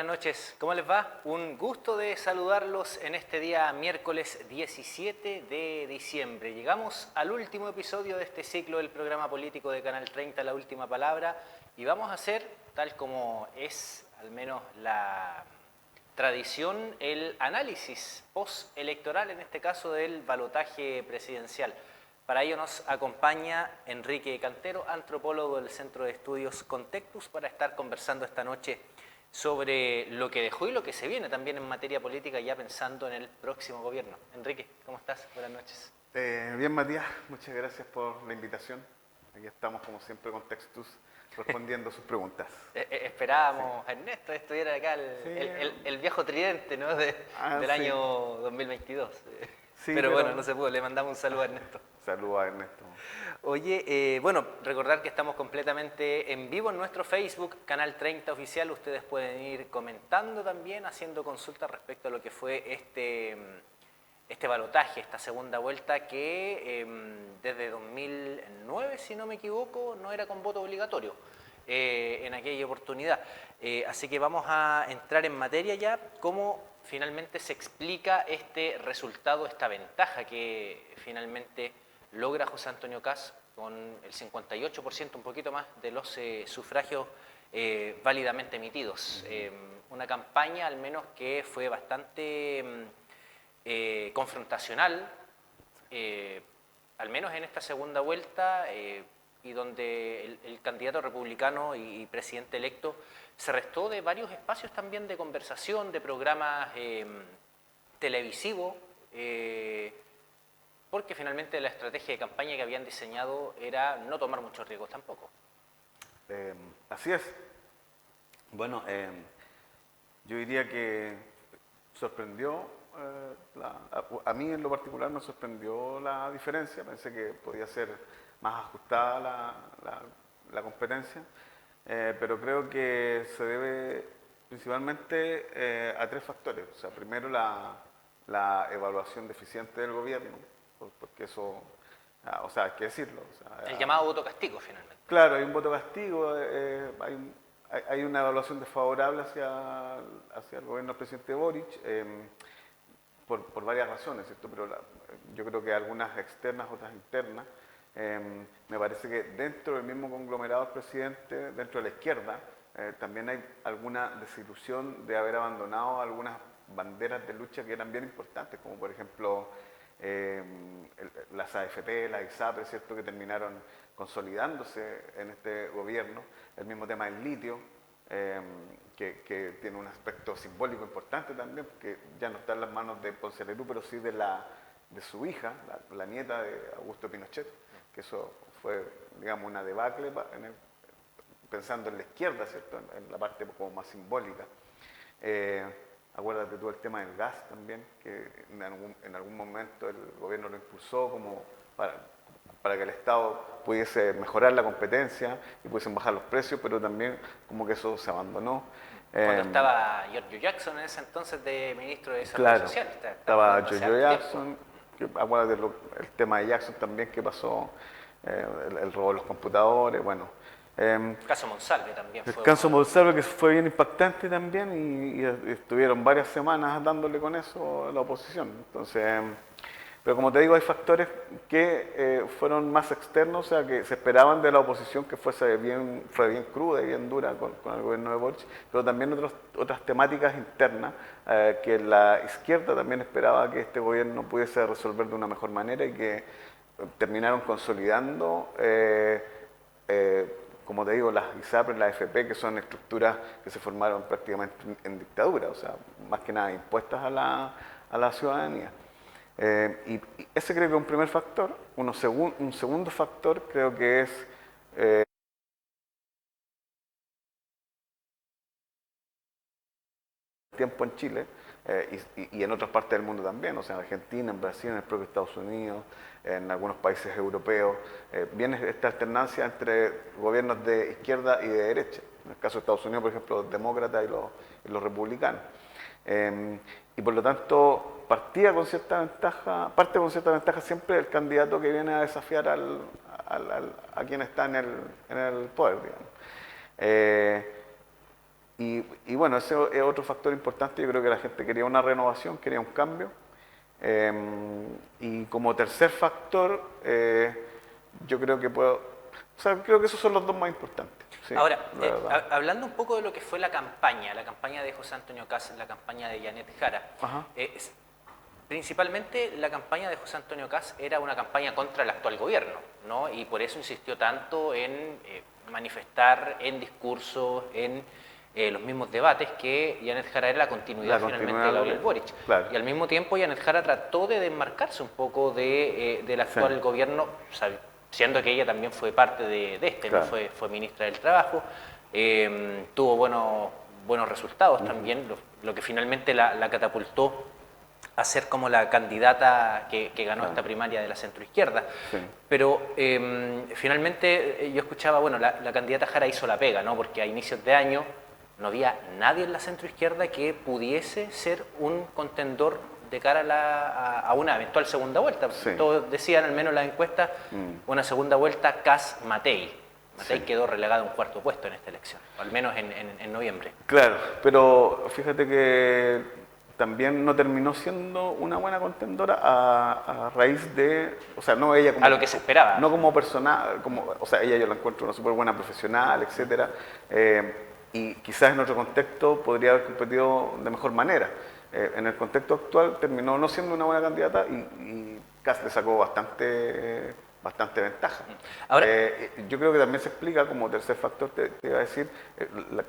buenas noches. ¿Cómo les va? Un gusto de saludarlos en este día miércoles 17 de diciembre. Llegamos al último episodio de este ciclo del programa político de Canal 30, La Última Palabra, y vamos a hacer, tal como es al menos la tradición, el análisis postelectoral, en este caso del balotaje presidencial. Para ello nos acompaña Enrique Cantero, antropólogo del Centro de Estudios Contextus, para estar conversando esta noche sobre lo que dejó y lo que se viene también en materia política, ya pensando en el próximo gobierno. Enrique, ¿cómo estás? Buenas noches. Bien, Matías, muchas gracias por la invitación. Aquí estamos, como siempre, con Textus, respondiendo sus preguntas. Esperábamos, sí, Ernesto, estuviera acá el viejo tridente, ¿no? Del sí, año 2022. Sí, pero bueno, no se pudo. Le mandamos un saludo a Ernesto. Saludos a Ernesto. Oye, bueno, recordar que estamos completamente en vivo en nuestro Facebook, Canal 30 Oficial. Ustedes pueden ir comentando también, haciendo consultas respecto a lo que fue este balotaje, esta segunda vuelta que desde 2009, si no me equivoco, no era con voto obligatorio en aquella oportunidad. Así que vamos a entrar en materia ya, cómo finalmente se explica este resultado, esta ventaja que finalmente logra José Antonio Kast con el 58%, un poquito más, de los sufragios válidamente emitidos. Una campaña al menos que fue bastante confrontacional, al menos en esta segunda vuelta, y donde el candidato republicano y presidente electo se restó de varios espacios también de conversación, de programas televisivos, porque finalmente la estrategia de campaña que habían diseñado era no tomar muchos riesgos tampoco. Así es. Bueno, yo diría que sorprendió, a mí en lo particular me sorprendió la diferencia. Pensé que podía ser más ajustada la competencia, pero creo que se debe principalmente a tres factores. O sea, primero la evaluación deficiente del gobierno, porque eso, o sea, hay que decirlo. O sea, el llamado voto castigo, finalmente. Claro, hay un voto castigo, hay una evaluación desfavorable hacia el gobierno del presidente Boric, por varias razones, ¿cierto? Pero yo creo que algunas externas, otras internas. Me parece que dentro del mismo conglomerado del presidente, dentro de la izquierda, también hay alguna desilusión de haber abandonado algunas banderas de lucha que eran bien importantes, como por ejemplo las AFP, las ISAPRE, ¿cierto?, que terminaron consolidándose en este gobierno. El mismo tema del litio, que tiene un aspecto simbólico importante también, porque ya no está en las manos de Ponce Lerú, pero sí de su hija, la nieta de Augusto Pinochet, que eso fue, digamos, una debacle pensando en la izquierda, ¿cierto?, en la parte como más simbólica. Acuérdate tú el tema del gas también, que en algún momento el gobierno lo impulsó como para que el Estado pudiese mejorar la competencia y pudiesen bajar los precios, pero también como que eso se abandonó. Cuando estaba Giorgio Jackson en ese entonces de ministro de Desarrollo Claro, Social. estaba Giorgio Jackson, acuérdate el tema de Jackson también que pasó, el robo de los computadores, bueno. El caso Monsalve también fue. El caso Monsalve, que fue bien impactante también, y estuvieron varias semanas dándole con eso a la oposición. Entonces, pero como te digo, hay factores que fueron más externos, o sea, que se esperaban de la oposición que fue bien cruda y bien dura con el gobierno de Boric, pero también otras temáticas internas que la izquierda también esperaba que este gobierno pudiese resolver de una mejor manera y que terminaron consolidando, como te digo, las ISAPRE, las AFP, que son estructuras que se formaron prácticamente en dictadura, o sea, más que nada impuestas a la ciudadanía. Y ese creo que es un primer factor. Un segundo factor creo que es tiempo en Chile y en otras partes del mundo también, o sea, en Argentina, en Brasil, en el propio Estados Unidos, en algunos países europeos, viene esta alternancia entre gobiernos de izquierda y de derecha. En el caso de Estados Unidos, por ejemplo, los demócratas y los republicanos. Y por lo tanto, parte con cierta ventaja siempre el candidato que viene a desafiar a quien está en el poder, digamos. Y y bueno, ese es otro factor importante. Yo creo que la gente quería una renovación, quería un cambio. Y como tercer factor, yo creo que creo que esos son los dos más importantes. Sí, Ahora, la verdad. hablando un poco de lo que fue la campaña de José Antonio Caz, la campaña de Janet Jara, Ajá. principalmente la campaña de José Antonio Caz era una campaña contra el actual gobierno, ¿no? Y por eso insistió tanto en manifestar en discursos, en los mismos debates, que Janet Jara era la continuidad finalmente de Gabriel Boric. Claro. Y al mismo tiempo Janet Jara trató de desmarcarse un poco del actual gobierno, siendo que ella también fue parte de este, Claro. ¿no? Fue ministra del Trabajo, tuvo buenos resultados también, lo que finalmente la catapultó a ser como la candidata que ganó esta primaria de la centroizquierda. Sí. Pero finalmente yo escuchaba, bueno, la candidata Jara hizo la pega, ¿no? Porque a inicios de año no había nadie en la centroizquierda que pudiese ser un contendor de cara a una eventual segunda vuelta. Sí. Todos decían, al menos en las encuestas, una segunda vuelta Caz-Matei. Matei quedó relegado a un cuarto puesto en esta elección, al menos en noviembre. Claro, pero fíjate que también no terminó siendo una buena contendora a raíz de, o sea, no ella como... A lo que se esperaba. No como persona, o sea, ella yo la encuentro una súper buena profesional, etcétera, y quizás en otro contexto podría haber competido de mejor manera. En el contexto actual terminó no siendo una buena candidata y Caz le sacó bastante ventaja. Ahora, yo creo que también se explica como tercer factor, te iba a decir,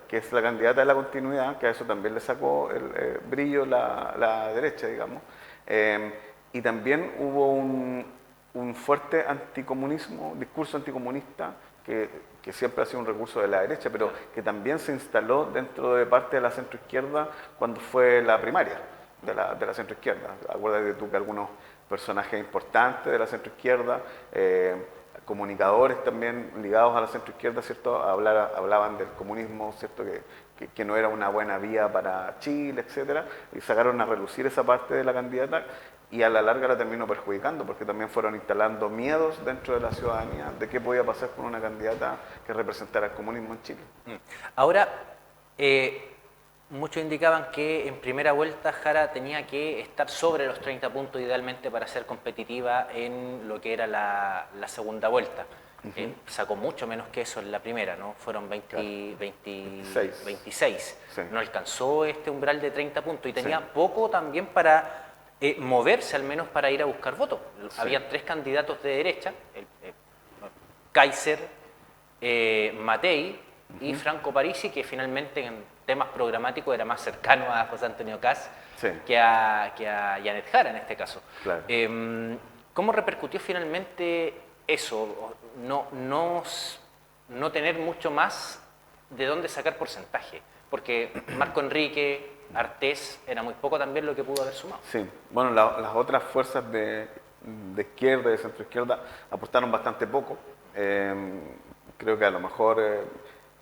que es la candidata de la continuidad, que a eso también le sacó el brillo la derecha, digamos. Y también hubo un fuerte anticomunismo, discurso anticomunista, que siempre ha sido un recurso de la derecha, pero que también se instaló dentro de parte de la centroizquierda cuando fue la primaria de la centroizquierda. Acuérdate tú que algunos personajes importantes de la centroizquierda, comunicadores también ligados a la centroizquierda, ¿cierto? Hablaban del comunismo, ¿cierto? Que no era una buena vía para Chile, etcétera, y sacaron a relucir esa parte de la candidata y a la larga la terminó perjudicando porque también fueron instalando miedos dentro de la ciudadanía de qué podía pasar con una candidata que representara el comunismo en Chile. Ahora, muchos indicaban que en primera vuelta Jara tenía que estar sobre los 30 puntos idealmente para ser competitiva en lo que era la segunda vuelta. Sacó mucho menos que eso en la primera, ¿no? Fueron 26. Sí. No alcanzó este umbral de 30 puntos y tenía poco también para moverse, al menos para ir a buscar votos. Había 3 candidatos de derecha, Kaiser, Matei y Franco Parisi, que finalmente en temas programáticos era más cercano a José Antonio Caz que a Janet Jara en este caso. Claro. ¿Cómo repercutió finalmente eso? No tener mucho más de dónde sacar porcentaje, porque Marco Enrique, Artés, era muy poco también lo que pudo haber sumado. Sí, bueno, las otras fuerzas de izquierda y de centroizquierda aportaron bastante poco. Creo que a lo mejor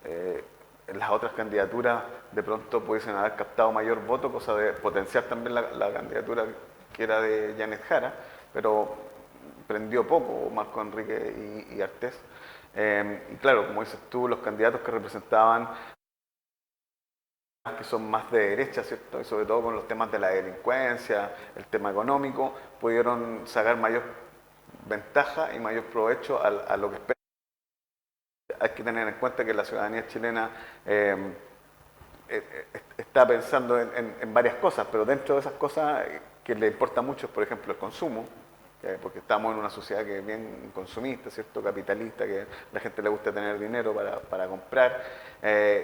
en las otras candidaturas de pronto pudiesen haber captado mayor voto, cosa de potenciar también la candidatura que era de Janet Jara, pero prendió poco Marco Enrique y Artés. Y claro, como dices tú, los candidatos que representaban que son más de derecha, ¿cierto? Y sobre todo con los temas de la delincuencia, el tema económico, pudieron sacar mayor ventaja y mayor provecho a lo que esperan. Hay que tener en cuenta que la ciudadanía chilena está pensando en varias cosas, pero dentro de esas cosas que le importa mucho es, por ejemplo, el consumo, porque estamos en una sociedad que es bien consumista, ¿cierto? Capitalista, que a la gente le gusta tener dinero para comprar,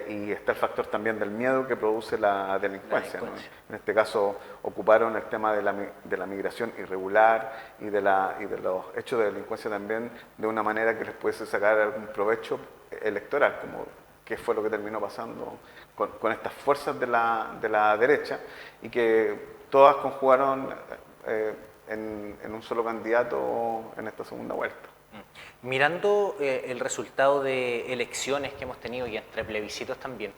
y está el factor también del miedo que produce la delincuencia, ¿no? En este caso ocuparon el tema de la migración irregular y de los hechos de delincuencia también de una manera que les pudiese sacar algún provecho electoral, como que fue lo que terminó pasando con estas fuerzas de la derecha, y que todas conjugaron en un solo candidato en esta segunda vuelta. Mirando el resultado de elecciones que hemos tenido y entre plebiscitos también,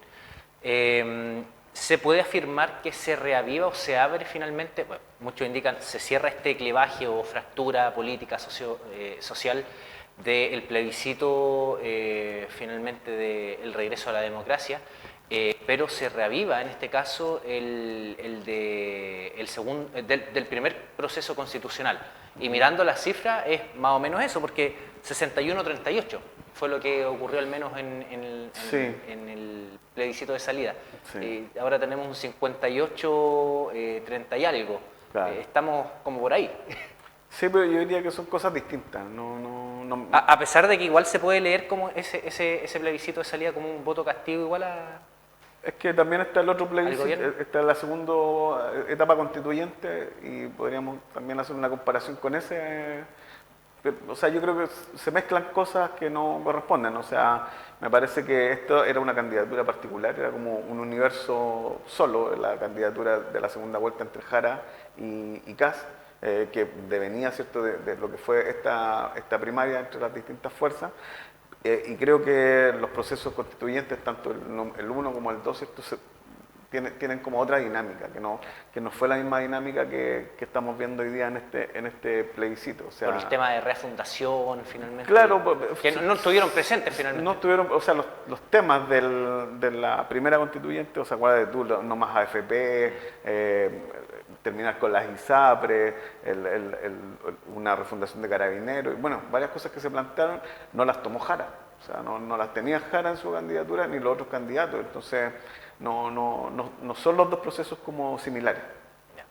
¿se puede afirmar que se reaviva o se abre finalmente? Bueno, muchos indican se cierra este clivaje o fractura política social del plebiscito finalmente del regreso a la democracia. pero se reaviva en este caso del primer proceso constitucional. Y mirando las cifras es más o menos eso, porque 61-38 fue lo que ocurrió al menos Sí. en el plebiscito de salida. Sí. Ahora tenemos un 58-30 y algo. Claro. Estamos como por ahí. Sí, pero yo diría que son cosas distintas. A pesar de que igual se puede leer como ese plebiscito de salida como un voto castigo igual Es que también está el otro plebiscito, gobierno. está la segunda etapa constituyente y podríamos también hacer una comparación con ese. O sea, yo creo que se mezclan cosas que no corresponden. O sea, me parece que esto era una candidatura particular, era como un universo solo, la candidatura de la segunda vuelta entre Jara y Kast, que devenía, ¿cierto?, de lo que fue esta primaria entre las distintas fuerzas. Y creo que los procesos constituyentes, tanto el 1 como el 2, ¿cierto?, tienen como otra dinámica, que no fue la misma dinámica que estamos viendo hoy día en este plebiscito. O sea, por el tema de refundación, finalmente. Claro, que no estuvieron presentes finalmente. No estuvieron, o sea, los temas de la primera constituyente, o sea, acuérdate tú, no más AFP, terminar con las ISAPRES, una refundación de Carabineros, y bueno, varias cosas que se plantearon, no las tomó Jara. O sea, no las tenía Jara en su candidatura ni los otros candidatos. Entonces, no son los dos procesos como similares.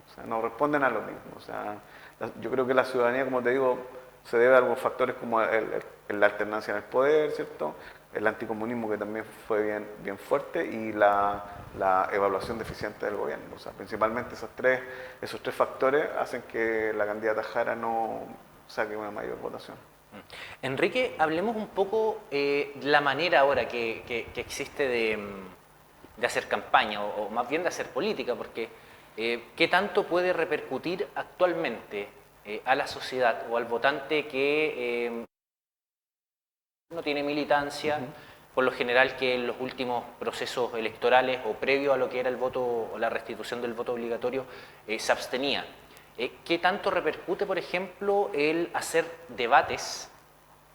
O sea, no responden a lo mismo. O sea, yo creo que la ciudadanía, como te digo, se debe a algunos factores como la alternancia en el poder, ¿cierto?, el anticomunismo, que también fue bien fuerte, y la evaluación deficiente del gobierno. O sea, principalmente esos tres factores hacen que la candidata Jara no saque una mayor votación. Enrique, hablemos un poco de la manera ahora que existe de hacer campaña, o más bien de hacer política, porque ¿qué tanto puede repercutir actualmente a la sociedad o al votante que no tiene militancia? Por lo general, que en los últimos procesos electorales o previo a lo que era el voto o la restitución del voto obligatorio se abstenía. ¿Qué tanto repercute, por ejemplo, el hacer debates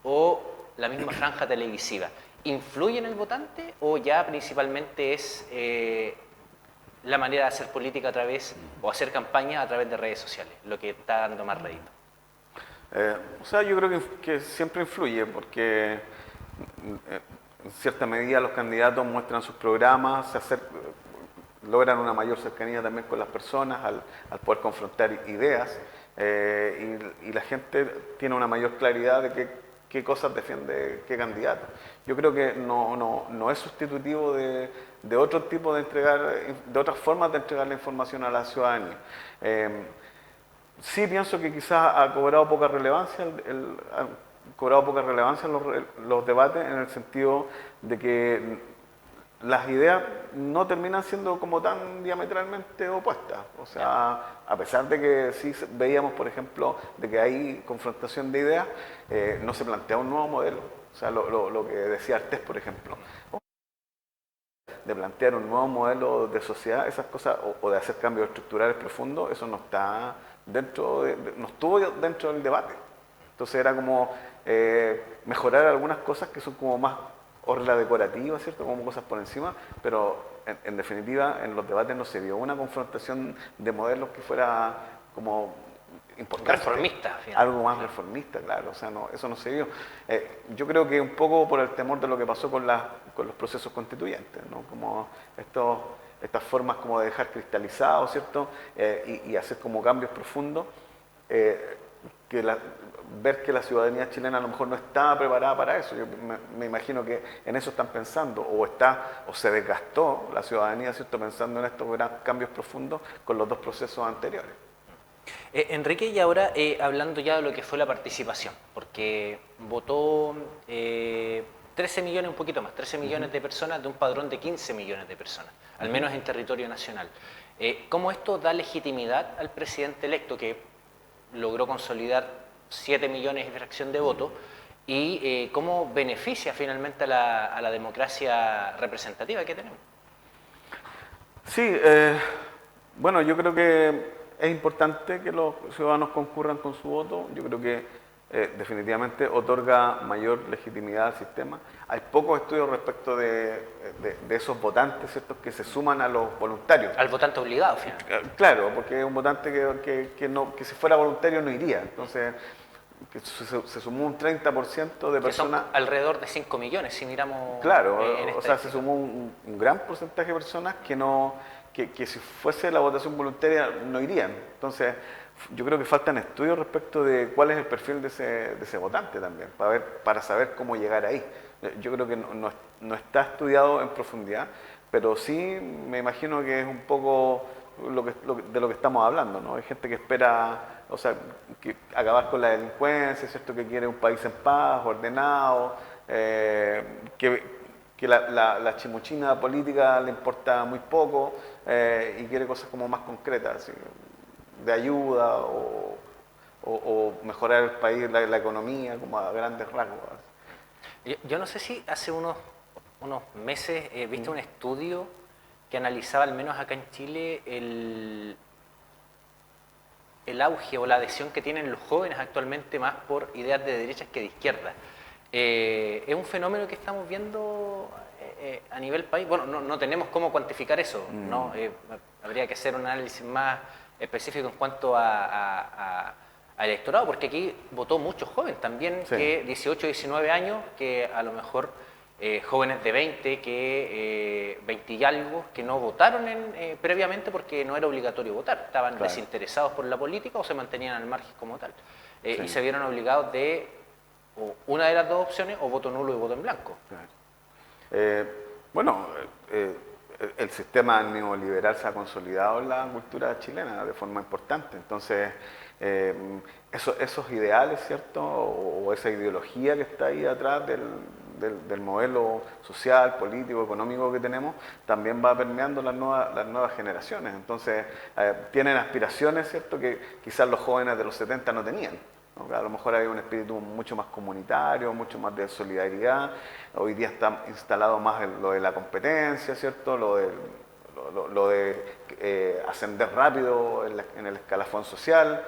o la misma franja televisiva? ¿Influye en el votante o ya principalmente es la manera de hacer política a través, o hacer campaña a través de redes sociales, lo que está dando más rédito? O sea, yo creo que siempre influye, porque en cierta medida los candidatos muestran sus programas, logran una mayor cercanía también con las personas al poder confrontar ideas, y la gente tiene una mayor claridad de qué cosas defiende qué candidato. Yo creo que no es sustitutivo de otro tipo de otras formas de entregar la información a la ciudadanía. Sí pienso que quizás ha cobrado poca relevancia los debates, en el sentido de que las ideas no terminan siendo como tan diametralmente opuestas. O sea, a pesar de que sí veíamos, por ejemplo, de que hay confrontación de ideas, no se plantea un nuevo modelo. O sea, lo que decía Artés, por ejemplo, de plantear un nuevo modelo de sociedad, esas cosas, o de hacer cambios estructurales profundos, eso no estuvo dentro del debate. Entonces era como mejorar algunas cosas que son como más orla decorativa, ¿cierto?, como cosas por encima, pero en definitiva en los debates no se vio una confrontación de modelos que fuera como importante. Reformista, algo más reformista, claro. O sea, eso no se vio. Yo creo que un poco por el temor de lo que pasó con los procesos constituyentes, ¿no? Como estas formas como de dejar cristalizado, ¿cierto?, y hacer como cambios profundos, ver que la ciudadanía chilena a lo mejor no está preparada para eso. Yo me imagino que en eso están pensando, o se desgastó la ciudadanía, ¿cierto?, pensando en estos grandes cambios profundos con los dos procesos anteriores. Enrique, y ahora hablando ya de lo que fue la participación, porque votó 13 millones, un poquito más, 13 millones de personas de un padrón de 15 millones de personas, al menos en territorio nacional. ¿Cómo esto da legitimidad al presidente electo, que logró consolidar 7 millones y fracción de votos, y cómo beneficia finalmente a la democracia representativa que tenemos? Sí, bueno, yo creo que es importante que los ciudadanos concurran con su voto. Yo creo que definitivamente otorga mayor legitimidad al sistema. Hay pocos estudios respecto de esos votantes, ¿cierto?, que se suman a los voluntarios. Al votante obligado, finalmente. Claro, porque es un votante que si fuera voluntario no iría. Entonces, que se sumó un 30% de personas. Que son alrededor de 5 millones, si miramos. Claro, o sea, se sumó un gran porcentaje de personas que si fuese la votación voluntaria no irían. Entonces, yo creo que faltan estudios respecto de cuál es el perfil de ese votante también, para saber cómo llegar ahí. Yo creo que no está estudiado en profundidad, pero sí me imagino que es un poco de lo que estamos hablando, ¿no? Hay gente que espera, o sea, que acabar con la delincuencia, ¿cierto?, que quiere un país en paz, ordenado, que la chimuchina política le importa muy poco y quiere cosas como más concretas, ¿sí?, de ayuda o mejorar el país, la economía, como a grandes rasgos. Yo no sé si hace unos meses viste un estudio que analizaba, al menos acá en Chile, el auge o la adhesión que tienen los jóvenes actualmente más por ideas de derechas que de izquierda. Es un fenómeno que estamos viendo a nivel país. Bueno, no tenemos cómo cuantificar eso, ¿no? Habría que hacer un análisis más específico en cuanto al electorado, porque aquí votó mucho joven también, sí, que 18, 19 años, que a lo mejor jóvenes de 20, que 20 y algo, que no votaron previamente porque no era obligatorio votar, estaban claro, desinteresados por la política o se mantenían al margen como tal, sí, y se vieron obligados de una de las dos opciones, o voto nulo y voto en blanco. Claro. Bueno, el sistema neoliberal se ha consolidado en la cultura chilena de forma importante. Entonces, esos ideales, ¿cierto?, o esa ideología que está ahí atrás del modelo social, político, económico que tenemos, también va permeando las nuevas generaciones. Entonces, tienen aspiraciones, ¿cierto?, que quizás los jóvenes de los 70 no tenían, ¿no? A lo mejor hay un espíritu mucho más comunitario, mucho más de solidaridad. Hoy día está instalado más lo de la competencia, ¿cierto?, lo de ascender rápido en el escalafón social,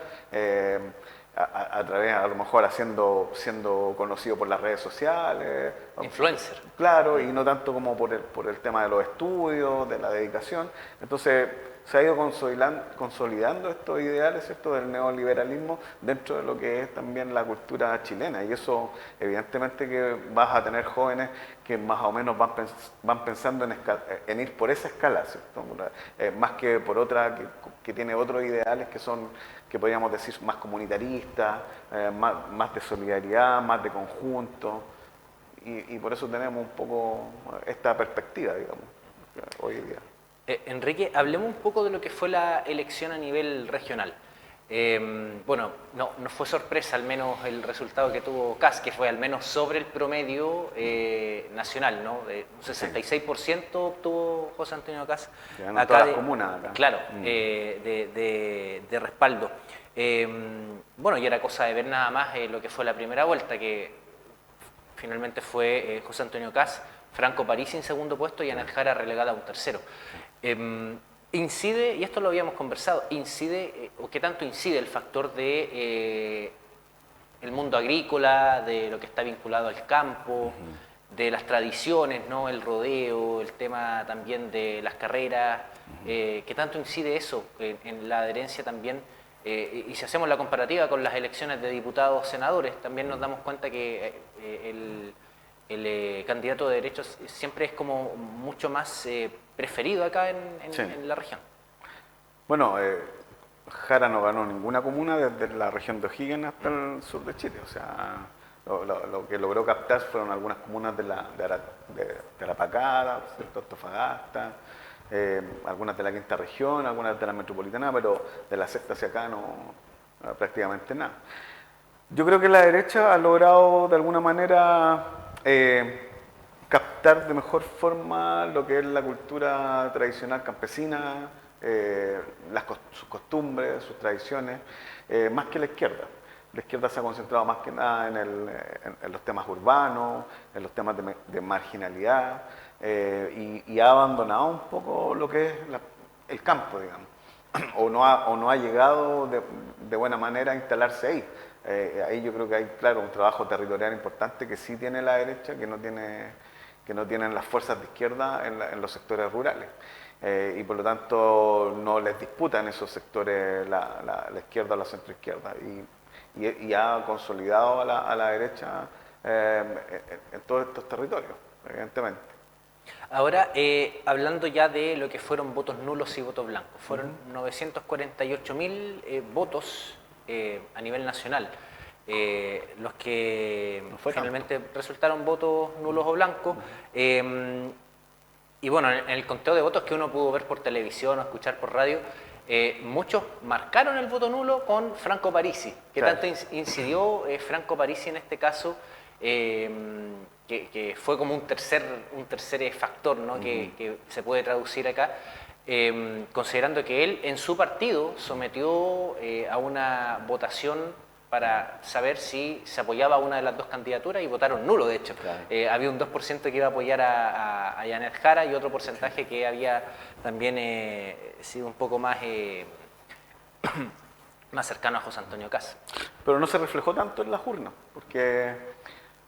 a través, a lo mejor, siendo conocido por las redes sociales. Influencer. Claro, y no tanto como por el tema de los estudios, de la dedicación. Entonces, se ha ido consolidando estos ideales, ¿cierto?, del neoliberalismo dentro de lo que es también la cultura chilena, y eso evidentemente que vas a tener jóvenes que más o menos van pensando en ir por esa escala, ¿cierto?, más que por otra que tiene otros ideales que podríamos decir más comunitaristas, más de solidaridad, más de conjunto, y por eso tenemos un poco esta perspectiva, digamos, hoy día. Enrique, hablemos un poco de lo que fue la elección a nivel regional. Bueno, no fue sorpresa al menos el resultado que tuvo Kast, que fue al menos sobre el promedio nacional, ¿no? Un 66% obtuvo José Antonio Kast. Acá todas las comunas acá. Claro, de respaldo. Bueno, y era cosa de ver nada más lo que fue la primera vuelta, que finalmente fue José Antonio Kast, Franco Parisi en segundo puesto y Ana Jara relegada a un tercero. Incide, y esto lo habíamos conversado, o qué tanto incide el factor de el mundo agrícola, de lo que está vinculado al campo, de las tradiciones, ¿no?, el rodeo, el tema también de las carreras, qué tanto incide eso en la adherencia también, y si hacemos la comparativa con las elecciones de diputados, senadores, también nos damos cuenta que el candidato de derechos siempre es como mucho más preferido acá en la región. Bueno, Jara no ganó ninguna comuna desde la región de O'Higgins hasta el sur de Chile. O sea, lo que logró captar fueron algunas comunas de Arapacada, Antofagasta, algunas de la quinta región, algunas de la metropolitana, pero de la sexta hacia acá no prácticamente nada. Yo creo que la derecha ha logrado de alguna manera captar de mejor forma lo que es la cultura tradicional campesina, sus costumbres, sus tradiciones, más que la izquierda. La izquierda se ha concentrado más que nada en los temas urbanos, en los temas de marginalidad, y ha abandonado un poco lo que es el campo, digamos, o no ha llegado de buena manera a instalarse ahí. ahí yo creo que hay, claro, un trabajo territorial importante que sí tiene la derecha, que no tienen las fuerzas de izquierda en los sectores rurales. Y por lo tanto no les disputan esos sectores la izquierda o la centroizquierda. Y ha consolidado a la derecha en todos estos territorios, evidentemente. Ahora, hablando ya de lo que fueron votos nulos y votos blancos, fueron 948.000 votos a nivel nacional. Los que finalmente resultaron votos nulos o blancos. Y bueno, en el conteo de votos que uno pudo ver por televisión o escuchar por radio, muchos marcaron el voto nulo con Franco Parisi. ¿Qué Claro. tanto incidió Franco Parisi en este caso? Que fue como un tercer factor, ¿no? Que se puede traducir acá, considerando que él en su partido sometió a una votación para saber si se apoyaba a una de las dos candidaturas y votaron nulo, de hecho. Claro. Había un 2% que iba a apoyar a Janet Jara y otro porcentaje que había también sido un poco más, más cercano a José Antonio Kast. Pero no se reflejó tanto en las urnas, porque,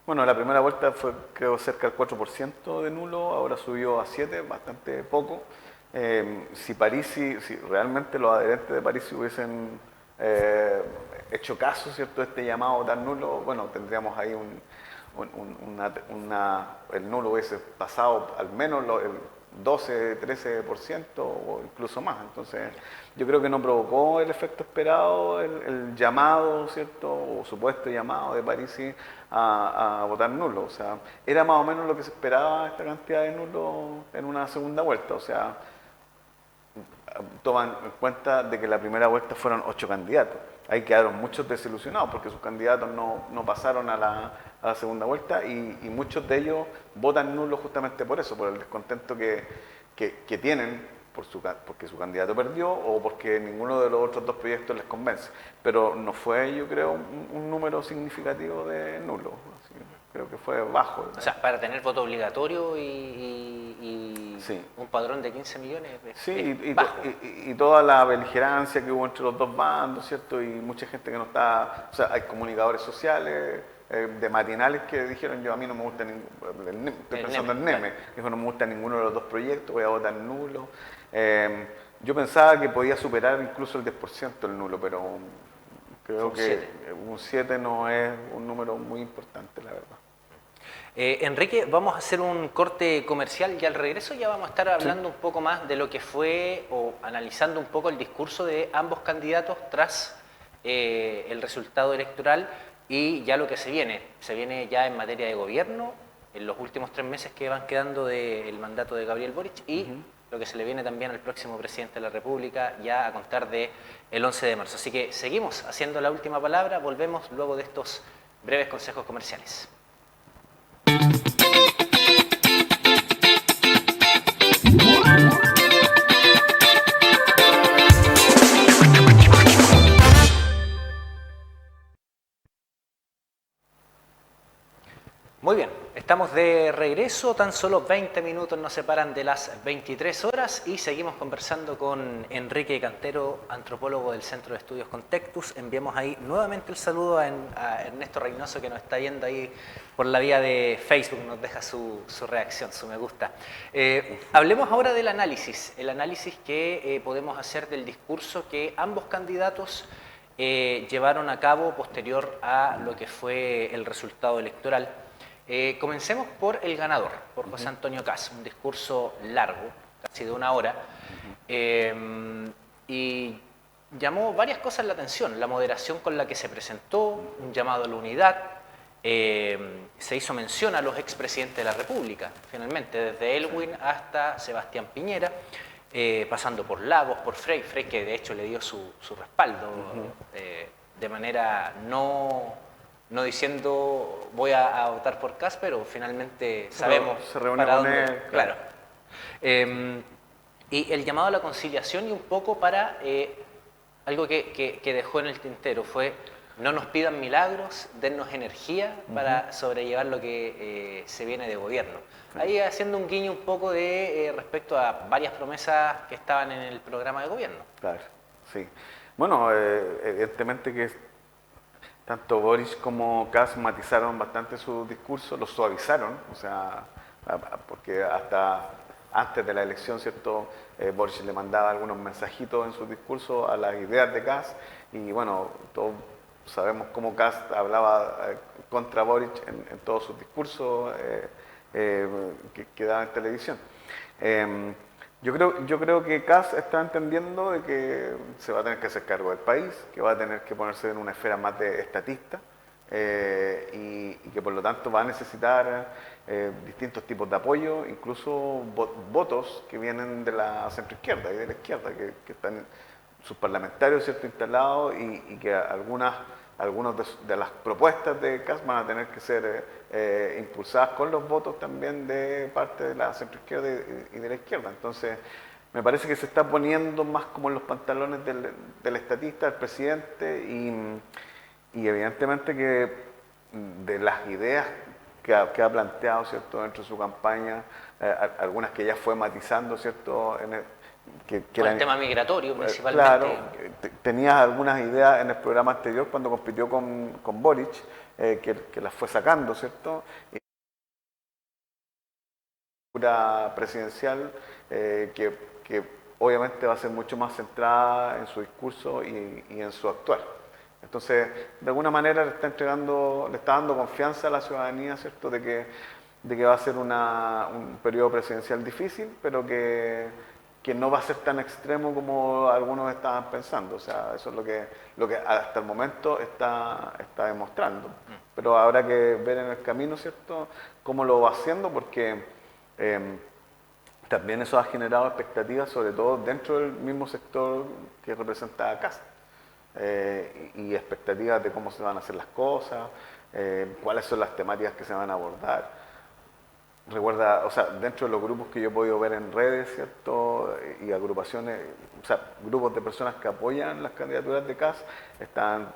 bueno, la primera vuelta fue, creo, cerca del 4% de nulo, ahora subió a 7%, bastante poco. Si realmente los adherentes de Parisi hubiesen hecho caso, ¿cierto?, de este llamado tan nulo, bueno, tendríamos ahí el nulo hubiese pasado al menos el 12-13% o incluso más. Entonces, yo creo que no provocó el efecto esperado el llamado, ¿cierto?, o supuesto llamado de Parisi a votar nulo. O sea, era más o menos lo que se esperaba, esta cantidad de nulos en una segunda vuelta. O sea, toman en cuenta de que la primera vuelta fueron 8 candidatos. Ahí quedaron muchos desilusionados porque sus candidatos no pasaron a la segunda vuelta y muchos de ellos votan nulo justamente por eso, por el descontento que tienen porque su candidato perdió o porque ninguno de los otros dos proyectos les convence. Pero no fue, yo creo, un número significativo de nulo. Así, creo que fue bajo. O sea, para tener voto obligatorio y sí, un padrón de 15 millones. Sí, bajo. y toda la beligerancia que hubo entre los dos bandos, ¿cierto? Y mucha gente que no está... O sea, hay comunicadores sociales de matinales que dijeron, a mí no me gusta estoy pensando en Neme, dijo, no me gusta ninguno de los dos proyectos, voy a votar nulo. Yo pensaba que podía superar incluso el 10% el nulo, pero creo que un 7 no es un número muy importante, la verdad. Enrique, vamos a hacer un corte comercial y al regreso ya vamos a estar hablando un poco más de lo que fue o analizando un poco el discurso de ambos candidatos tras el resultado electoral y ya lo que se viene. Se viene ya en materia de gobierno, en los últimos 3 meses que van quedando del mandato de Gabriel Boric y lo que se le viene también al próximo presidente de la República ya a contar del 11 de marzo. Así que seguimos haciendo la última palabra, volvemos luego de estos breves consejos comerciales. Muy bien, estamos de regreso, tan solo 20 minutos nos separan de las 23 horas y seguimos conversando con Enrique Cantero, antropólogo del Centro de Estudios Contextus. Enviamos ahí nuevamente el saludo a Ernesto Reynoso que nos está viendo ahí por la vía de Facebook, nos deja su reacción, su me gusta. Hablemos ahora del análisis, el análisis que podemos hacer del discurso que ambos candidatos llevaron a cabo posterior a lo que fue el resultado electoral. Comencemos por el ganador, por José Antonio Kast, un discurso largo, casi de 1 hora, y llamó varias cosas la atención, la moderación con la que se presentó, un llamado a la unidad, se hizo mención a los expresidentes de la República, finalmente, desde Elwin hasta Sebastián Piñera, pasando por Lagos, por Frey que de hecho le dio su respaldo, de manera no diciendo voy a votar por Kast, pero finalmente sabemos se reunió para con dónde. él, Claro. Y el llamado a la conciliación y un poco para algo que dejó en el tintero fue no nos pidan milagros, dennos energía para sobrellevar lo que se viene de gobierno. Ahí haciendo un guiño un poco de respecto a varias promesas que estaban en el programa de gobierno. Claro, sí. Bueno, evidentemente que tanto Boric como Kast matizaron bastante su discurso, lo suavizaron, o sea, porque hasta antes de la elección, ¿cierto? Boric le mandaba algunos mensajitos en su discurso a las ideas de Kast y bueno, todos sabemos cómo Kast hablaba contra Boric en todos sus discursos que daba en televisión. Yo creo que Kast está entendiendo de que se va a tener que hacer cargo del país, que va a tener que ponerse en una esfera más de estatista y que por lo tanto va a necesitar distintos tipos de apoyo, incluso votos que vienen de la centroizquierda y de la izquierda, que están sus parlamentarios, ¿cierto?, instalados y que algunas de las propuestas de Kast van a tener que ser impulsadas con los votos también de parte de la centroizquierda y de la izquierda. Entonces, me parece que se está poniendo más como en los pantalones del estatista, del presidente, y evidentemente que de las ideas que ha planteado, ¿cierto?, dentro de su campaña, algunas que ya fue matizando, ¿cierto?, el tema migratorio principalmente. Claro, tenías algunas ideas en el programa anterior cuando compitió con Boric, que las fue sacando, ¿cierto? Y una presidencial que obviamente va a ser mucho más centrada en su discurso y en su actuar. Entonces, de alguna manera le está dando confianza a la ciudadanía, ¿cierto?, de que va a ser un periodo presidencial difícil, pero que no va a ser tan extremo como algunos estaban pensando. O sea, eso es lo que hasta el momento está demostrando. Pero habrá que ver en el camino, ¿cierto?, cómo lo va haciendo, porque también eso ha generado expectativas, sobre todo dentro del mismo sector que representa a Kast. Y expectativas de cómo se van a hacer las cosas, cuáles son las temáticas que se van a abordar. Recuerda, o sea, dentro de los grupos que yo he podido ver en redes, ¿cierto?, y agrupaciones, o sea, grupos de personas que apoyan las candidaturas de Kast, están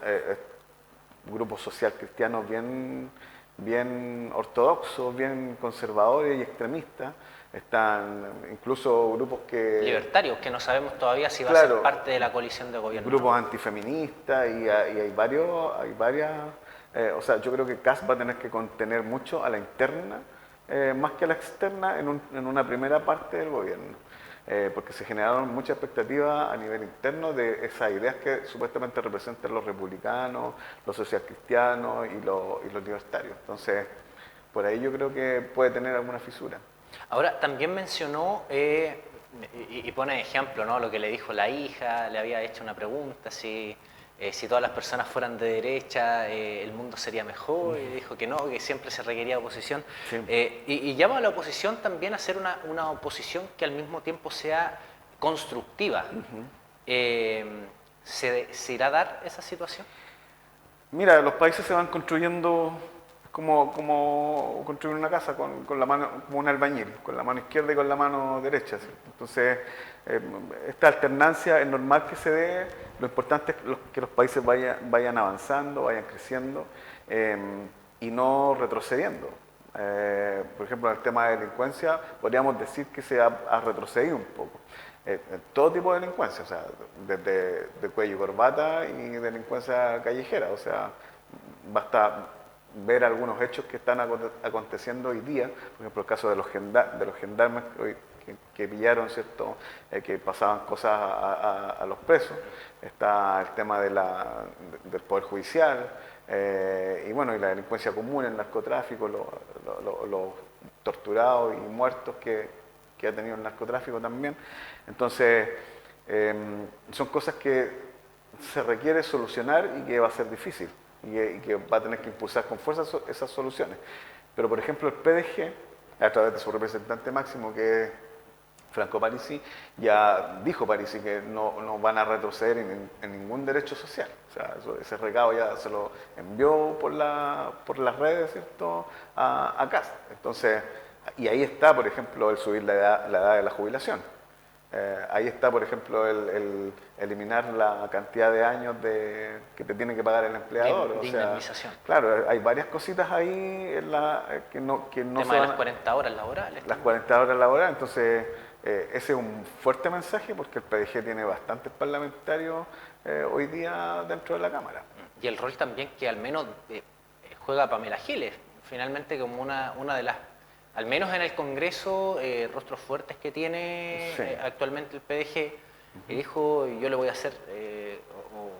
grupos social cristianos bien ortodoxos, bien conservadores y extremistas. Están incluso grupos libertarios, que no sabemos todavía si va a ser parte de la coalición de gobierno. Grupos antifeministas y hay varias... o sea, yo creo que Kast va a tener que contener mucho a la interna, más que a la externa, en una primera parte del gobierno. Porque se generaron muchas expectativas a nivel interno de esas ideas que supuestamente representan los republicanos, los socialcristianos y los libertarios. Entonces, por ahí yo creo que puede tener alguna fisura. Ahora, también mencionó, y pone ejemplo, ¿no?, lo que le dijo la hija, le había hecho una pregunta, si todas las personas fueran de derecha, el mundo sería mejor, y dijo que no, que siempre se requería oposición. Sí. Y llama a la oposición también a hacer una oposición que al mismo tiempo sea constructiva. ¿Se irá a dar esa situación? Mira, los países se van construyendo como construir una casa con la mano, como un albañil, con la mano izquierda y con la mano derecha, ¿cierto? Entonces, esta alternancia es normal que se dé. Lo importante es que los países vayan avanzando, vayan creciendo y no retrocediendo. Por ejemplo, en el tema de delincuencia, podríamos decir que se ha retrocedido un poco. Todo tipo de delincuencia, o sea, desde de cuello y corbata y delincuencia callejera. O sea, basta ver algunos hechos que están aconteciendo hoy día, por ejemplo, el caso de los gendarmes que pillaron, ¿cierto?, que pasaban cosas a los presos. Está el tema del Poder Judicial, y bueno, y la delincuencia común, el narcotráfico, los torturados y muertos que ha tenido el narcotráfico también. Entonces, son cosas que se requiere solucionar y que va a ser difícil y que va a tener que impulsar con fuerza esas soluciones. Pero, por ejemplo, el PDG, a través de su representante máximo, que es Franco Parisi, ya dijo Parisi que no van a retroceder en ningún derecho social. O sea, ese recado ya se lo envió por las redes, ¿cierto?, a Kast. Entonces, y ahí está, por ejemplo, el subir la edad de la jubilación. Ahí está, por ejemplo, el eliminar la cantidad de años que te tiene que pagar el empleador. De indemnización. Claro, hay varias cositas ahí que no el tema de las 40 horas laborales. Las 40 horas laborales, entonces ese es un fuerte mensaje porque el PDG tiene bastantes parlamentarios hoy día dentro de la Cámara. Y el rol también que al menos juega Pamela Giles, finalmente como una de las, al menos en el Congreso, rostros fuertes que tiene actualmente el PDG, y dijo, yo le voy a hacer,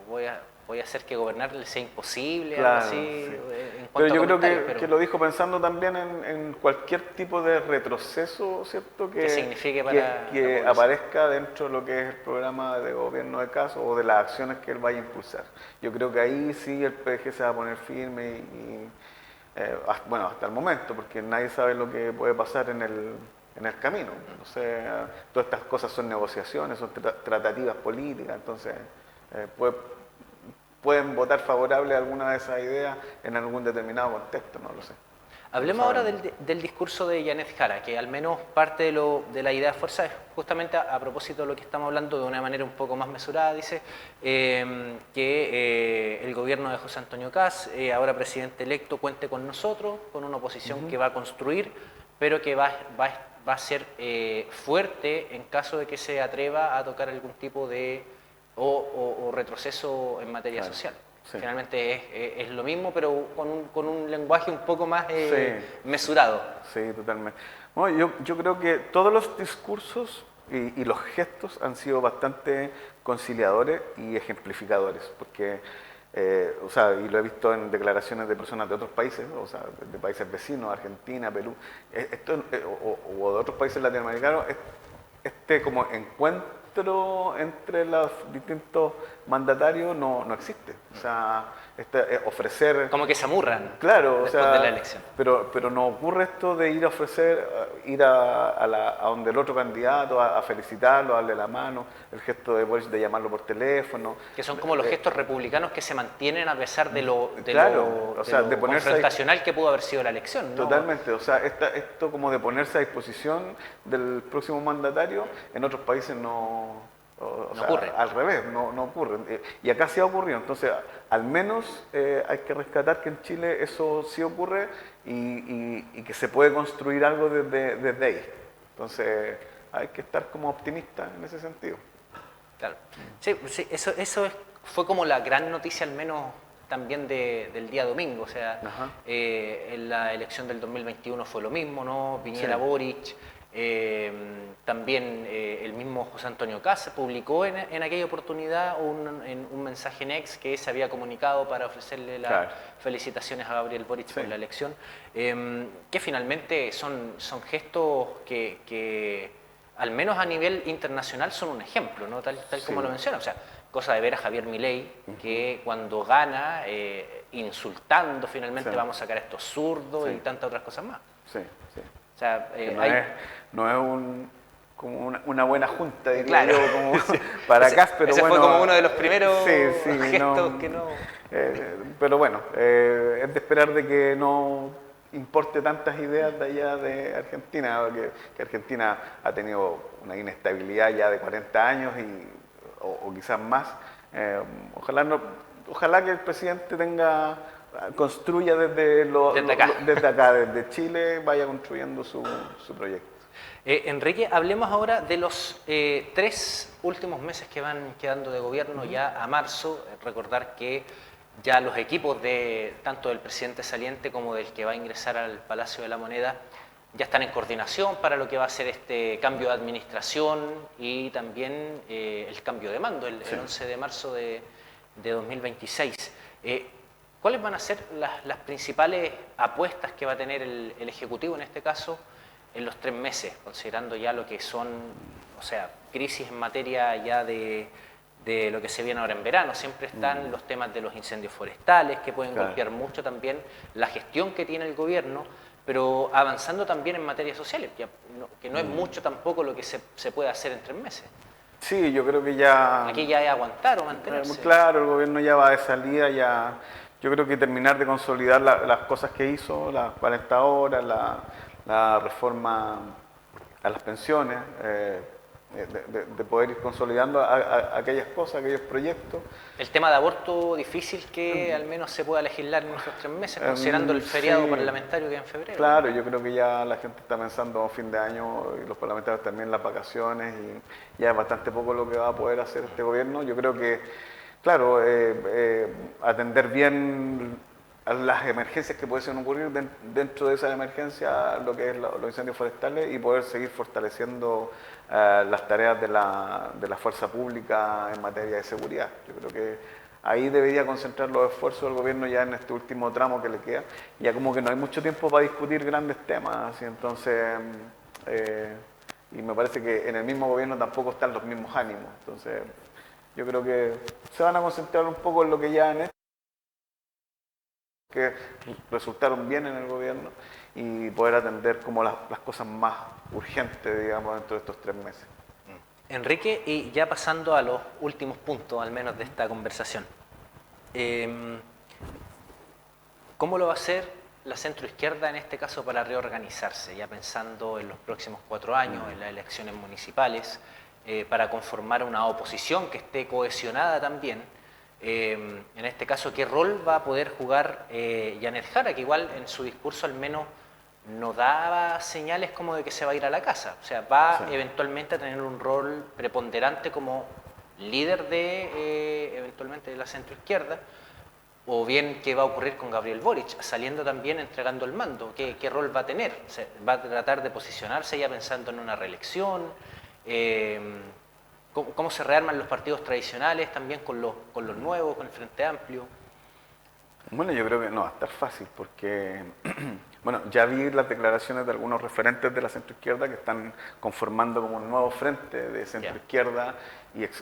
voy a hacer que gobernarle sea imposible, Claro, algo así, sí. en Pero cuanto yo a creo comentarios, que lo dijo pensando también en cualquier tipo de retroceso, ¿cierto? que signifique para que la población. aparezca dentro de lo que es el programa de gobierno de caso o de las acciones que él vaya a impulsar. Yo creo que ahí sí el PDG se va a poner firme bueno, hasta el momento, porque nadie sabe lo que puede pasar en el camino. Entonces, todas estas cosas son negociaciones, son tratativas políticas, entonces pueden votar favorable a alguna de esas ideas en algún determinado contexto, no lo sé. Hablemos ahora del discurso de Yanet Jara, que al menos parte de la idea de fuerza es justamente a propósito de lo que estamos hablando de una manera un poco más mesurada. Dice que el gobierno de José Antonio Kast, ahora presidente electo, cuente con nosotros, con una oposición que va a construir, pero que va a ser fuerte en caso de que se atreva a tocar algún tipo de o retroceso en materia social. Sí. Finalmente es lo mismo, pero con un lenguaje un poco más mesurado. Sí, totalmente. Bueno, yo creo que todos los discursos y los gestos han sido bastante conciliadores y ejemplificadores, porque, o sea, y lo he visto en declaraciones de personas de otros países, o sea, de países vecinos, Argentina, Perú, o de otros países latinoamericanos, este como encuentro entre los distintos mandatarios no existe. O sea, ofrecer... Como que se amurran Claro, después de la elección. Pero no ocurre esto de ir a ofrecer, ir a donde el otro candidato, a felicitarlo, a darle la mano, el gesto de Boris de llamarlo por teléfono. Que son como los gestos republicanos que se mantienen a pesar de lo de ponerse confrontacional que pudo haber sido la elección, ¿no? Totalmente, o sea, esto como de ponerse a disposición del próximo mandatario, en otros países no ocurre. Al revés, no ocurre. Y acá sí ha ocurrido, entonces al menos hay que rescatar que en Chile eso sí ocurre y que se puede construir algo desde ahí. Entonces hay que estar como optimistas en ese sentido. Claro. Sí, eso fue como la gran noticia al menos también del día domingo, o sea, en la elección del 2021 fue lo mismo, ¿no? Piñera, Boric, también el mismo José Antonio Kast publicó en aquella oportunidad un mensaje en X que se había comunicado para ofrecerle las felicitaciones a Gabriel Boric por la elección, que finalmente son gestos que al menos a nivel internacional son un ejemplo, ¿no? Tal como lo menciona, o sea, cosa de ver a Javier Milei, que cuando gana, insultando finalmente, vamos a sacar a estos zurdos y tantas otras cosas más. Sí. O sea, no es como una buena junta, diría yo, como para acá, pero ese bueno... fue como uno de los primeros gestos no, que no... pero bueno, es de esperar de que no importe tantas ideas de allá de Argentina, que Argentina ha tenido una inestabilidad ya de 40 años o quizás más. Ojalá que el presidente construya desde acá, desde Chile, vaya construyendo su proyecto. Enrique, hablemos ahora de los 3 últimos meses que van quedando de gobierno ya a marzo. Recordar que ya los equipos tanto del presidente saliente como del que va a ingresar al Palacio de la Moneda ya están en coordinación para lo que va a ser este cambio de administración y también el cambio de mando el 11 de marzo de 2026. ¿Cuáles van a ser las principales apuestas que va a tener el Ejecutivo en este caso en los 3 meses, considerando ya lo que son, o sea, crisis en materia ya de lo que se viene ahora en verano? Siempre están los temas de los incendios forestales que pueden golpear mucho también la gestión que tiene el gobierno, pero avanzando también en materias sociales, que no es mucho tampoco lo que se puede hacer en 3 meses. Sí, yo creo que ya... Aquí ya es aguantar o mantenerse. Claro, el gobierno ya va de salida, ya... Yo creo que terminar de consolidar las cosas que hizo, las 40 horas, la reforma a las pensiones, de poder ir consolidando aquellas cosas, aquellos proyectos. El tema de aborto, difícil que al menos se pueda legislar en estos 3 meses, considerando el feriado sí, parlamentario que es en febrero. Claro, yo creo que ya la gente está pensando fin de año y los parlamentarios también las vacaciones y ya es bastante poco lo que va a poder hacer este gobierno. Yo creo que, claro, atender bien a las emergencias que pueden ocurrir dentro de esa emergencia, lo que es los incendios forestales y poder seguir fortaleciendo las tareas de la fuerza pública en materia de seguridad. Yo creo que ahí debería concentrar los esfuerzos del gobierno ya en este último tramo que le queda. Ya como que no hay mucho tiempo para discutir grandes temas, y entonces, y me parece que en el mismo gobierno tampoco están los mismos ánimos. Entonces, yo creo que se van a concentrar un poco en lo que ya han hecho, que resultaron bien en el gobierno, y poder atender como las cosas más urgentes, digamos, dentro de estos 3 meses. Enrique, y ya pasando a los últimos puntos, al menos de esta conversación, ¿cómo lo va a hacer la centroizquierda en este caso para reorganizarse, ya pensando en los próximos 4 años, en las elecciones municipales, para conformar una oposición que esté cohesionada también? En este caso, ¿qué rol va a poder jugar Yanet Jara, que igual en su discurso al menos no daba señales como de que se va a ir a la casa? O sea, va eventualmente a tener un rol preponderante como líder de eventualmente de la centroizquierda, o bien qué va a ocurrir con Gabriel Boric, saliendo también, entregando el mando. ¿Qué rol va a tener? O sea, ¿va a tratar de posicionarse ya pensando en una reelección? ¿Cómo se rearman los partidos tradicionales también con los nuevos, con el Frente Amplio? Bueno, yo creo que no va a estar fácil porque, bueno, ya vi las declaraciones de algunos referentes de la centroizquierda que están conformando como un nuevo frente de centroizquierda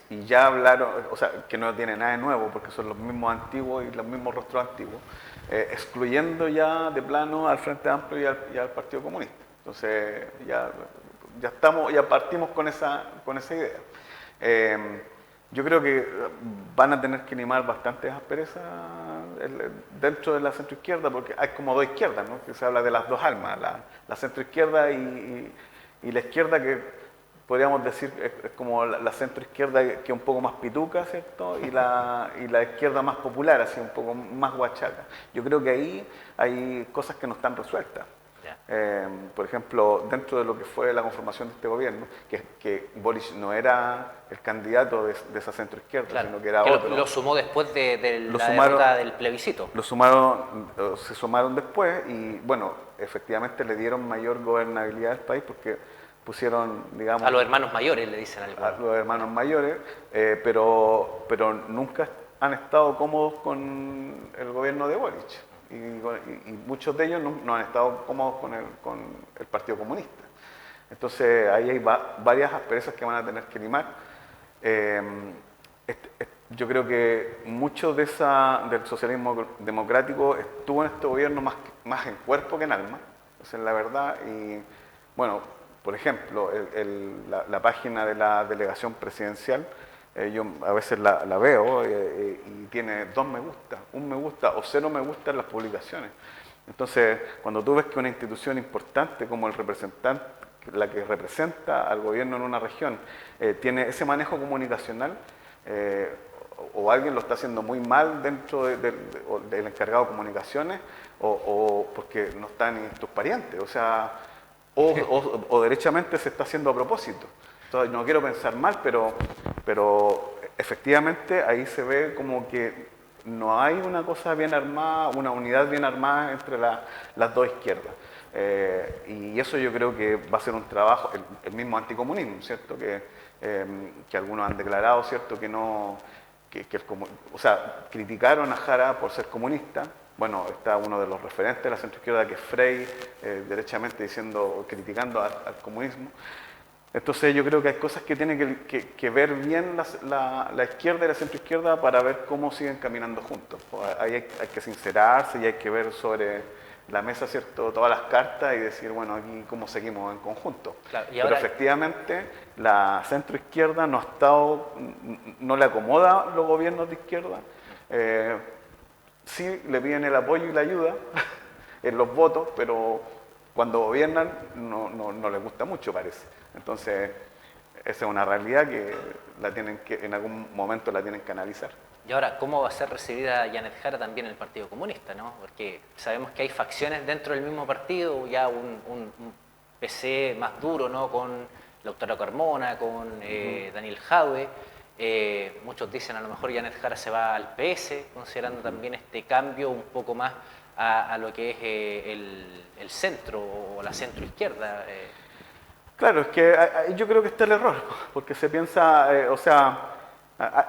y ya hablaron, o sea, que no tiene nada de nuevo porque son los mismos antiguos y los mismos rostros antiguos, excluyendo ya de plano al Frente Amplio y al Partido Comunista. Entonces, ya partimos con esa idea. Yo creo que van a tener que limar bastantes asperezas dentro de la centroizquierda, porque hay como 2 izquierdas, ¿no? Que se habla de las 2 almas, la centroizquierda y la izquierda, que podríamos decir es como la centroizquierda que es un poco más pituca, ¿cierto? Y la izquierda más popular, así un poco más huachaca. Yo creo que ahí hay cosas que no están resueltas. Por ejemplo, dentro de lo que fue la conformación de este gobierno, que Boric no era el candidato de esa centroizquierda, claro, sino que era otro. Lo sumó después de la derrota del plebiscito. Se sumaron después y, bueno, efectivamente le dieron mayor gobernabilidad al país porque pusieron, digamos... A los hermanos mayores le dicen algo. A los hermanos mayores, pero nunca han estado cómodos con el gobierno de Boric. Y muchos de ellos no han estado cómodos con el Partido Comunista. Entonces ahí hay varias asperezas que van a tener que limar. Yo creo que mucho del socialismo democrático estuvo en este gobierno más en cuerpo que en alma, esa es la verdad. Y bueno, por ejemplo, la página de la delegación presidencial, yo a veces la veo y tiene 2 me gusta, 1 me gusta o 0 me gusta en las publicaciones. Entonces, cuando tú ves que una institución importante como el representante, la que representa al gobierno en una región, tiene ese manejo comunicacional, o alguien lo está haciendo muy mal dentro del encargado de comunicaciones, o porque no están ni tus parientes, o sea, o derechamente se está haciendo a propósito. Entonces, no quiero pensar mal, pero efectivamente ahí se ve como que no hay una cosa bien armada, una unidad bien armada entre las 2 izquierdas. Y eso yo creo que va a ser un trabajo, el mismo anticomunismo, ¿cierto? Que algunos han declarado, ¿cierto? O sea, criticaron a Jara por ser comunista. Bueno, está uno de los referentes de la centroizquierda, que es Frey, derechamente criticando al comunismo. Entonces yo creo que hay cosas que tienen que ver bien la izquierda y la centroizquierda para ver cómo siguen caminando juntos. Ahí hay que sincerarse y hay que ver sobre la mesa, ¿cierto?, todas las cartas y decir, bueno, aquí cómo seguimos en conjunto. Claro, pero efectivamente la centroizquierda no le acomoda los gobiernos de izquierda. Sí le piden el apoyo y la ayuda en los votos, pero cuando gobiernan no les gusta mucho, parece. Entonces, esa es una realidad que en algún momento la tienen que analizar. Y ahora, ¿cómo va a ser recibida Janet Jara también en el Partido Comunista, ¿no? Porque sabemos que hay facciones dentro del mismo partido, ya un PC más duro, ¿no? Con Lautaro Carmona, con Daniel Jadwe. Muchos dicen a lo mejor Janet Jara se va al PS, considerando también este cambio un poco más a lo que es el centro o la centro-izquierda. Claro, es que yo creo que está el error, porque se piensa, o sea,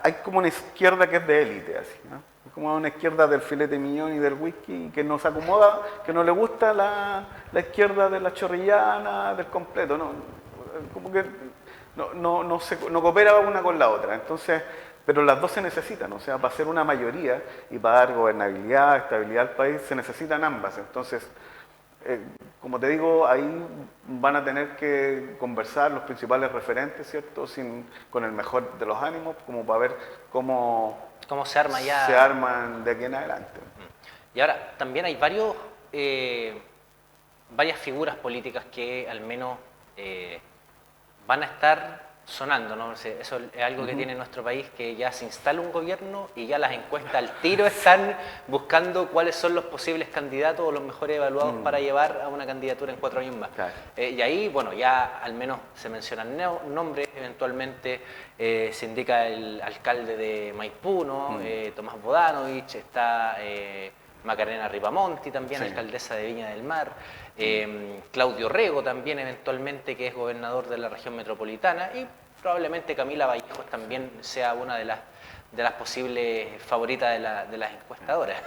hay como una izquierda que es de élite, así, ¿no? Como una izquierda del filete miñón y del whisky, que no se acomoda, que no le gusta la izquierda de la chorrillana, del completo, ¿no? Como que no coopera una con la otra. Entonces, pero las dos se necesitan, o sea, para ser una mayoría y para dar gobernabilidad, estabilidad al país, se necesitan ambas. Entonces, como te digo, ahí van a tener que conversar los principales referentes, ¿cierto? Con el mejor de los ánimos, como para ver cómo se arma ya. Se arman de aquí en adelante. Y ahora, también hay varias figuras políticas que al menos van a estar sonando, ¿no? Eso es algo que tiene nuestro país, que ya se instala un gobierno y ya las encuestas al tiro están buscando cuáles son los posibles candidatos o los mejores evaluados para llevar a una candidatura en 4 años más. Claro. Y ahí, bueno, ya al menos se mencionan nombres, eventualmente se indica el alcalde de Maipú, ¿no? Tomás Bodanovich, está Macarena Ripamonti también, sí, alcaldesa de Viña del Mar, Claudio Rego también eventualmente, que es gobernador de la región metropolitana, y probablemente Camila Vallejos también sea una de las posibles favoritas de las encuestadoras,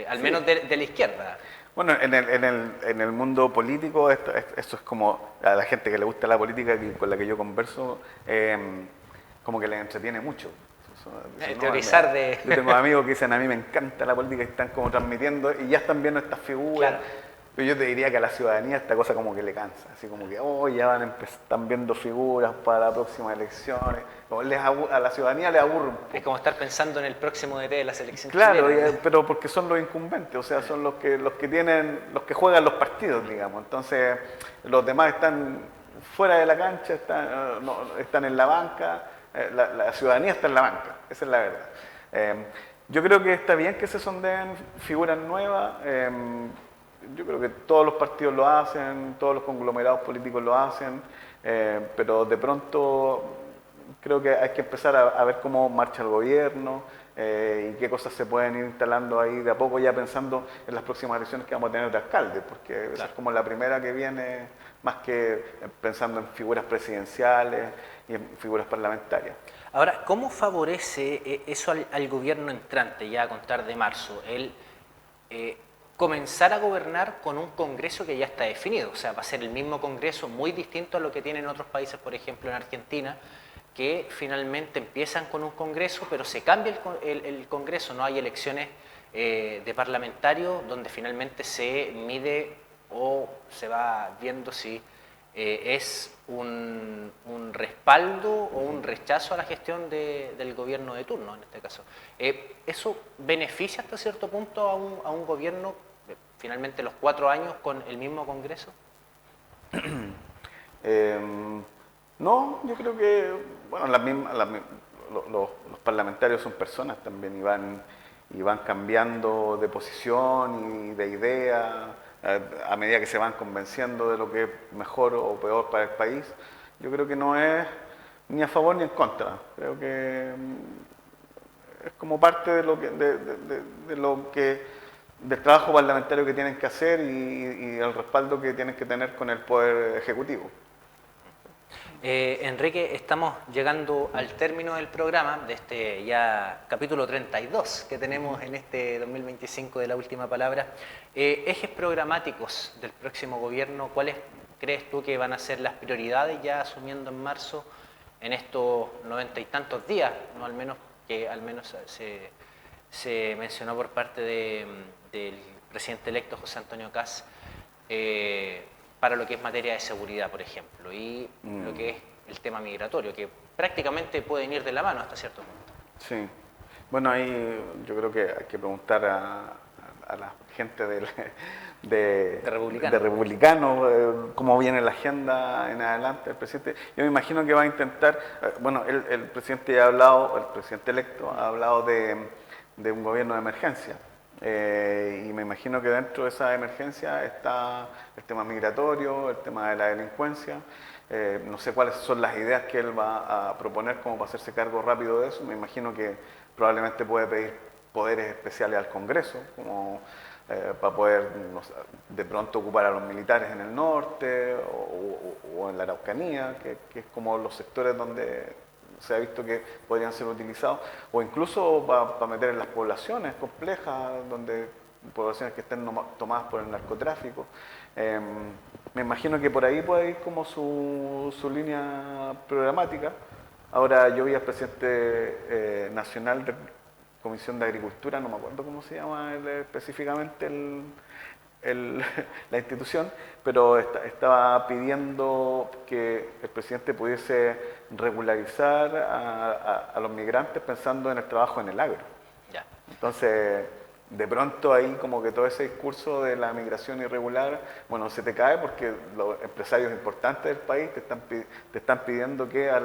al menos de la izquierda. Bueno, en el mundo político esto es como a la gente que le gusta la política, con la que yo converso, como que les entretiene mucho. Teorizar Yo tengo amigos que dicen, a mí me encanta la política y están como transmitiendo y ya están viendo estas figuras. Claro. Pero yo te diría que a la ciudadanía esta cosa como que le cansa, así como que ya están viendo figuras para las próximas elecciones. Como a la ciudadanía le aburre un poco. Es como estar pensando en el próximo DT de las elecciones. Claro, pero porque son los incumbentes, o sea, son los que juegan los partidos, digamos. Entonces, los demás están fuera de la cancha, están en la banca. La ciudadanía está en la banca, esa es la verdad. Yo creo que está bien que se sondeen figuras nuevas. Yo creo que todos los partidos lo hacen, todos los conglomerados políticos lo hacen, pero de pronto creo que hay que empezar a ver cómo marcha el gobierno y qué cosas se pueden ir instalando ahí de a poco, ya pensando en las próximas elecciones que vamos a tener de alcalde, porque claro, esa es como la primera que viene, más que pensando en figuras presidenciales y en figuras parlamentarias. Ahora, ¿cómo favorece eso al gobierno entrante, ya a contar de marzo, el comenzar a gobernar con un Congreso que ya está definido? O sea, va a ser el mismo Congreso, muy distinto a lo que tienen otros países, por ejemplo en Argentina, que finalmente empiezan con un Congreso, pero se cambia el Congreso, no hay elecciones de parlamentarios donde finalmente se mide o se va viendo si es un respaldo o un rechazo a la gestión del gobierno de turno, en este caso. ¿Eso beneficia hasta cierto punto a un gobierno, finalmente los 4 años con el mismo Congreso? No, yo creo que bueno, los parlamentarios son personas también y van cambiando de posición y de idea a medida que se van convenciendo de lo que es mejor o peor para el país. Yo creo que no es ni a favor ni en contra. Creo que es como parte del trabajo parlamentario que tienen que hacer y el respaldo que tienen que tener con el Poder Ejecutivo. Enrique, estamos llegando al término del programa, de este ya capítulo 32 que tenemos en este 2025 de La Última Palabra. Ejes programáticos del próximo gobierno, ¿cuáles crees tú que van a ser las prioridades ya asumiendo en marzo en estos 90 y tantos días, ¿no? Al menos se mencionó por parte del presidente electo José Antonio Kast, para lo que es materia de seguridad, por ejemplo, y lo que es el tema migratorio, que prácticamente pueden ir de la mano hasta cierto punto. Sí. Bueno, ahí yo creo que hay que preguntar a la gente De de republicano, cómo viene la agenda en adelante el presidente. Yo me imagino que va a intentar, bueno, el presidente ya ha hablado, el presidente electo ha hablado de un gobierno de emergencia. Y me imagino que dentro de esa emergencia está el tema migratorio, el tema de la delincuencia. No sé cuáles son las ideas que él va a proponer como para hacerse cargo rápido de eso. Me imagino que probablemente puede pedir poderes especiales al Congreso, como para poder no sé, de pronto ocupar a los militares en el norte o en la Araucanía, que es como los sectores donde se ha visto que podrían ser utilizados, o incluso para meter en las poblaciones complejas, poblaciones que estén tomadas por el narcotráfico. Me imagino que por ahí puede ir como su línea programática. Ahora yo vi al presidente nacional de Comisión de Agricultura, no me acuerdo cómo se llama específicamente la institución, pero estaba pidiendo que el presidente pudiese regularizar a los migrantes pensando en el trabajo en el agro. Ya. Entonces, de pronto ahí como que todo ese discurso de la migración irregular, bueno, se te cae porque los empresarios importantes del país te están pidiendo que a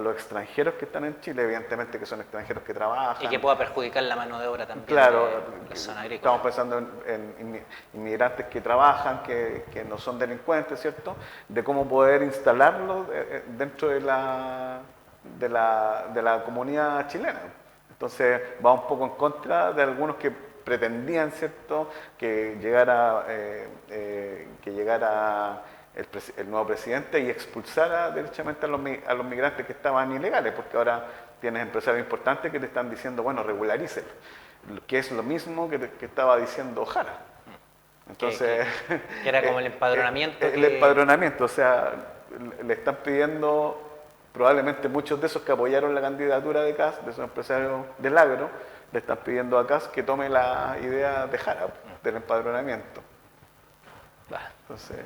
los extranjeros que están en Chile, evidentemente que son extranjeros que trabajan. Y que pueda perjudicar la mano de obra también. Claro, de la zona agrícola. estamos pensando en inmigrantes que trabajan, que no son delincuentes, ¿cierto? De cómo poder instalarlos dentro de la comunidad chilena. Entonces va un poco en contra de algunos que pretendían, ¿cierto?, que llegara el nuevo presidente y expulsara derechamente a los migrantes que estaban ilegales, porque ahora tienes empresarios importantes que te están diciendo, bueno, regularícelo, que es lo mismo que estaba diciendo Jara. Entonces, que era como el empadronamiento. El empadronamiento, o sea, le están pidiendo probablemente muchos de esos que apoyaron la candidatura de Kast, de esos empresarios del agro, le están pidiendo a Kast que tome la idea de Jara, del empadronamiento. Entonces,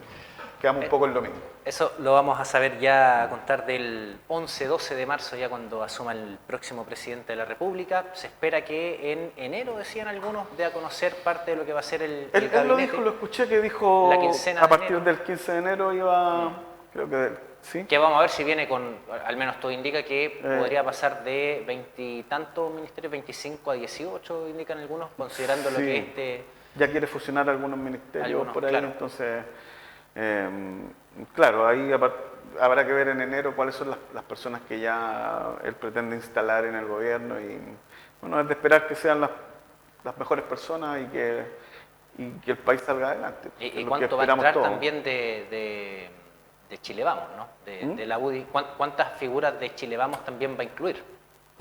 quedamos un poco en lo mismo. Eso lo vamos a saber ya a contar del 11-12 de marzo, ya cuando asuma el próximo presidente de la República. Se espera que en enero, decían algunos, dé a conocer parte de lo que va a ser el gabinete. Él lo dijo, lo escuché que dijo a partir del 15 de enero iba, creo que... ¿Sí? Que vamos a ver si viene con, al menos todo indica que podría pasar de 20 y tantos ministerios, 25 a 18, indican algunos, considerando lo que ya quiere fusionar algunos ministerios por ahí, claro. Entonces, claro, ahí habrá que ver en enero cuáles son las personas que ya él pretende instalar en el gobierno y, bueno, es de esperar que sean las mejores personas y que el país salga adelante. ¿Y cuánto va a entrar también de Chile Vamos, ¿no? De la UDI? ¿Cuántas figuras de Chile Vamos también va a incluir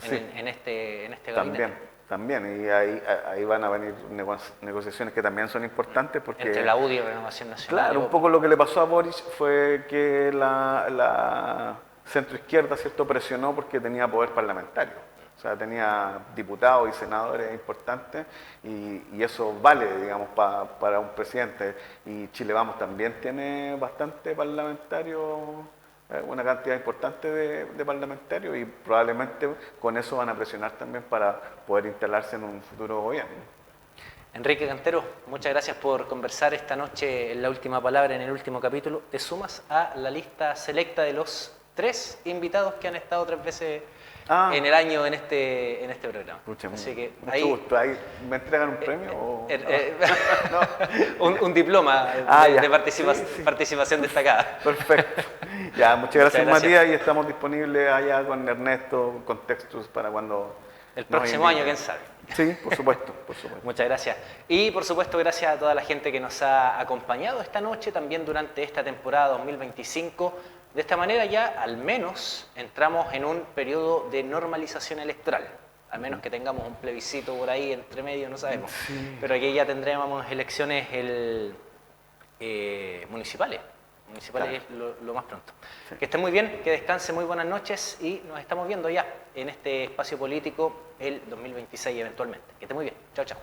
en este gabinete? También, y ahí van a venir negociaciones que también son importantes porque... Entre la UDI y Renovación Nacional. Claro, un poco lo que le pasó a Boric fue que la centroizquierda, ¿cierto?, presionó porque tenía poder parlamentario. O sea, tenía diputados y senadores importantes y eso vale, digamos, para un presidente. Y Chile Vamos también tiene bastante parlamentarios, una cantidad importante de parlamentarios y probablemente con eso van a presionar también para poder instalarse en un futuro gobierno. Enrique Cantero, muchas gracias por conversar esta noche en La Última Palabra, en el último capítulo. Te sumas a la lista selecta de los 3 invitados que han estado 3 veces en el año en este programa. Así que mucho gusto. ¿Ahí me entregan un premio? un diploma de participación destacada. Perfecto. Ya, muchas gracias, Matías, y estamos disponibles allá con Ernesto, con Textus para cuando... El próximo año, quién sabe. Sí, por supuesto, por supuesto. Muchas gracias. Y por supuesto, gracias a toda la gente que nos ha acompañado esta noche, también durante esta temporada 2025. De esta manera ya al menos entramos en un periodo de normalización electoral. Al menos que tengamos un plebiscito por ahí entre medio, no sabemos. Sí. Pero aquí ya tendremos elecciones municipales. Municipales claro. lo más pronto. Sí. Que estén muy bien, que descansen, muy buenas noches y nos estamos viendo ya en este espacio político el 2026 eventualmente. Que estén muy bien. Chao, chao.